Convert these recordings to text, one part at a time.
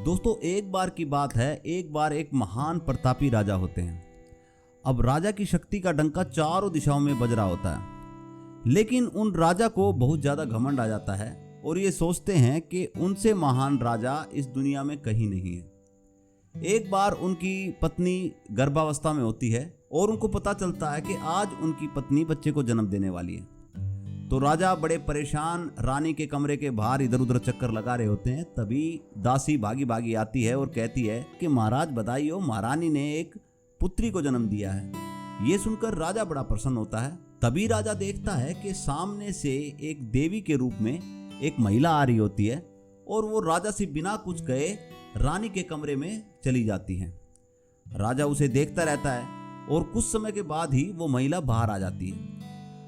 दोस्तों, एक बार की बात है, एक बार एक महान प्रतापी राजा होते हैं। अब राजा की शक्ति का डंका चारों दिशाओं में बज रहा होता है, लेकिन उन राजा को बहुत ज्यादा घमंड आ जाता है और ये सोचते हैं कि उनसे महान राजा इस दुनिया में कहीं नहीं है। एक बार उनकी पत्नी गर्भावस्था में होती है और उनको पता चलता है कि आज उनकी पत्नी बच्चे को जन्म देने वाली है। तो राजा बड़े परेशान रानी के कमरे के बाहर इधर उधर चक्कर लगा रहे होते हैं। तभी दासी भागी भागी आती है और कहती है कि महाराज बधाई, महारानी ने एक पुत्री को जन्म दिया है। ये सुनकर राजा बड़ा प्रसन्न होता है। तभी राजा देखता है कि सामने से एक देवी के रूप में एक महिला आ रही होती है और वो राजा से बिना कुछ कहे रानी के कमरे में चली जाती है। राजा उसे देखता रहता है और कुछ समय के बाद ही वो महिला बाहर आ जाती है।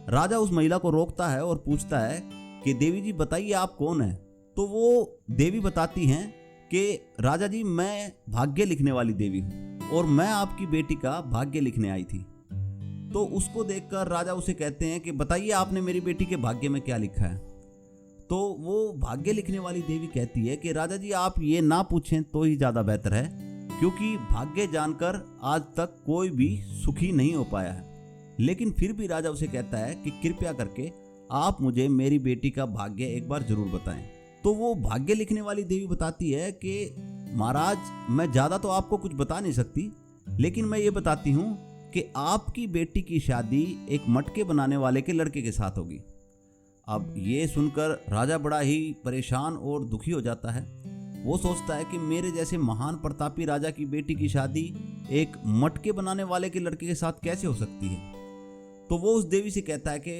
राजा उस महिला को रोकता है और पूछता है कि देवी जी बताइए आप कौन है। तो वो देवी बताती हैं कि राजा जी, मैं भाग्य लिखने वाली देवी हूँ और मैं आपकी बेटी का भाग्य लिखने आई थी। तो उसको देखकर राजा उसे कहते हैं कि बताइए आपने मेरी बेटी के भाग्य में क्या लिखा है। तो वो भाग्य लिखने वाली देवी कहती है कि राजा जी आप ये ना पूछें तो ही ज़्यादा बेहतर है, क्योंकि भाग्य जानकर आज तक कोई भी सुखी नहीं हो पाया है। लेकिन फिर भी राजा उसे कहता है कि कृपया करके आप मुझे मेरी बेटी का भाग्य एक बार जरूर बताएं। तो वो भाग्य लिखने वाली देवी बताती है कि महाराज, मैं ज़्यादा तो आपको कुछ बता नहीं सकती, लेकिन मैं ये बताती हूँ कि आपकी बेटी की शादी एक मटके बनाने वाले के लड़के के साथ होगी। अब ये सुनकर राजा बड़ा ही परेशान और दुखी हो जाता है। वो सोचता है कि मेरे जैसे महान प्रतापी राजा की बेटी की शादी एक मटके बनाने वाले के लड़के के साथ कैसे हो सकती है। तो वो उस देवी से कहता है कि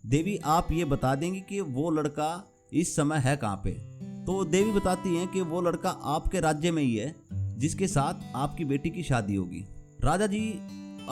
देवी आप ये बता देंगे कि वो लड़का इस समय है कहाँ पे। तो देवी बताती हैं कि वो लड़का आपके राज्य में ही है जिसके साथ आपकी बेटी की शादी होगी। राजा जी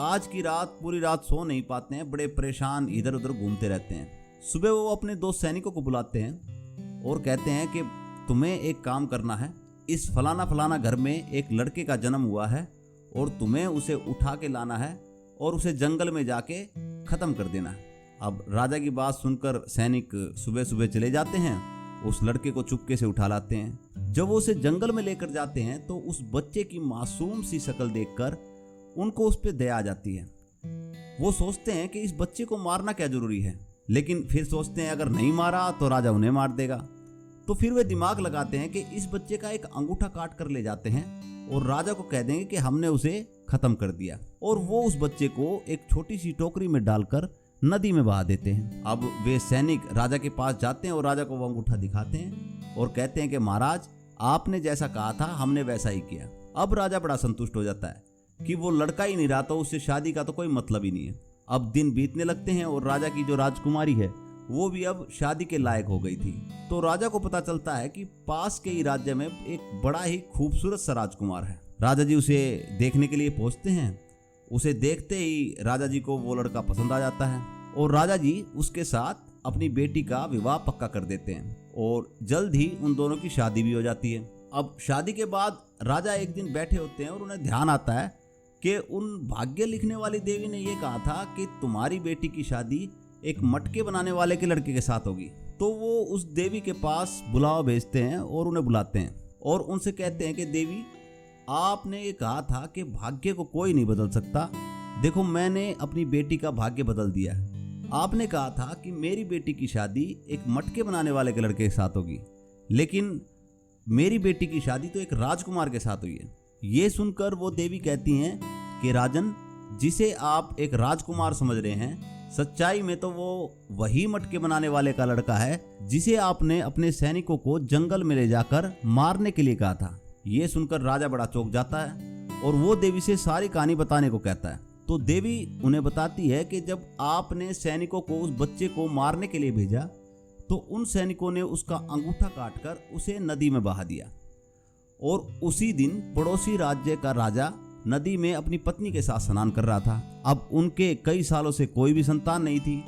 आज की रात पूरी रात सो नहीं पाते हैं, बड़े परेशान इधर उधर घूमते रहते हैं। सुबह वो अपने 2 सैनिकों को बुलाते हैं और कहते हैं कि तुम्हें एक काम करना है, इस फलाना फलाना घर में एक लड़के का जन्म हुआ है और तुम्हें उसे उठा के लाना है और उसे जंगल में जाके ख़त्म कर देना है। अब राजा की बात सुनकर सैनिक सुबह सुबह चले जाते हैं, उस लड़के को चुपके से उठा लाते हैं। जब वो उसे जंगल में लेकर जाते हैं तो उस बच्चे की मासूम सी शक्ल देखकर उनको उस पर दया आ जाती है। वो सोचते हैं कि इस बच्चे को मारना क्या जरूरी है, लेकिन फिर सोचते हैं अगर नहीं मारा तो राजा उन्हें मार देगा। तो फिर वे दिमाग लगाते हैं कि इस बच्चे का एक अंगूठा काट कर ले जाते हैं और राजा को कह देंगे कि हमने उसे खत्म कर दिया। और वो उस बच्चे को एक छोटी सी टोकरी में डालकर नदी में बहा देते हैं। अब वे सैनिक राजा के पास जाते हैं और राजा को वो अंगूठा दिखाते हैं और कहते हैं कि महाराज आपने जैसा कहा था हमने वैसा ही किया। अब राजा बड़ा संतुष्ट हो जाता है कि वो लड़का ही नहीं रहा तो उससे शादी का तो कोई मतलब ही नहीं है। अब दिन बीतने लगते हैं और राजा की जो राजकुमारी है वो भी अब शादी के लायक हो गई थी। तो राजा को पता चलता है कि पास के ही राज्य में एक बड़ा ही खूबसूरत सा राजकुमार है। राजा जी उसे देखने के लिए पहुंचते हैं। उसे देखते ही राजा जी को वो लड़का पसंद आ जाता है और राजा जी उसके साथ अपनी बेटी का विवाह पक्का कर देते हैं और जल्द ही उन दोनों की शादी भी हो जाती है। अब शादी के बाद राजा एक दिन बैठे होते हैं और उन्हें ध्यान आता है कि उन भाग्य लिखने वाली देवी ने ये कहा था कि तुम्हारी बेटी की शादी एक मटके बनाने वाले के लड़के के साथ होगी। तो वो उस देवी के पास बुलावा भेजते हैं और उन्हें बुलाते हैं और उनसे कहते हैं कि देवी आपने ये कहा था कि भाग्य को कोई नहीं बदल सकता। देखो मैंने अपनी बेटी का भाग्य बदल दिया है। आपने कहा था कि मेरी बेटी की शादी एक मटके बनाने वाले के लड़के के साथ होगी, लेकिन मेरी बेटी की शादी तो एक राजकुमार के साथ हुई है। ये सुनकर वो देवी कहती हैं कि राजन, जिसे आप एक राजकुमार समझ रहे हैं, सच्चाई में तो वो वही मटके बनाने वाले का लड़का है जिसे आपने अपने सैनिकों को जंगल में ले जाकर मारने के लिए कहा था। ये सुनकर राजा बड़ा चौंक जाता है और वो देवी से सारी कहानी बताने को कहता है। तो देवी उन्हें बताती है कि जब आपने सैनिकों को उस बच्चे को मारने के लिए भेजा तो उन सैनिकों ने उसका अंगूठा काटकर उसे नदी में बहा दिया और उसी दिन पड़ोसी राज्य का राजा नदी में अपनी पत्नी के साथ स्नान कर रहा था। अब उनके कई सालों से कोई भी संतान नहीं थी।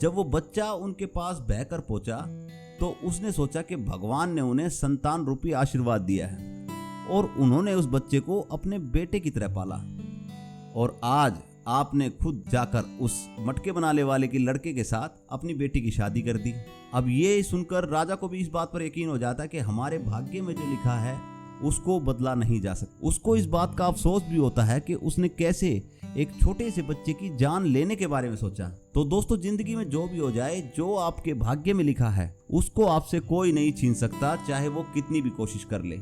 जब वो बच्चा उनके पास बहकर पहुंचा तो उसने सोचा कि भगवान ने उन्हें संतान रूपी आशीर्वाद दिया है और उन्होंने उस बच्चे को अपने बेटे की तरह पाला। और आज आपने खुद जाकर उस मटके बनाने वाले के लड़के के साथ अपनी बेटी की शादी कर दी। अब ये सुनकर राजा को भी इस बात पर यकीन हो जाता है कि हमारे भाग्य में जो लिखा है उसको बदला नहीं जा सकता। उसको इस बात का अफसोस भी होता है कि उसने कैसे एक छोटे से बच्चे की जान लेने के बारे में सोचा। तो दोस्तों, जिंदगी में जो भी हो जाए, जो आपके भाग्य में लिखा है उसको आपसे कोई नहीं छीन सकता, चाहे वो कितनी भी कोशिश कर ले।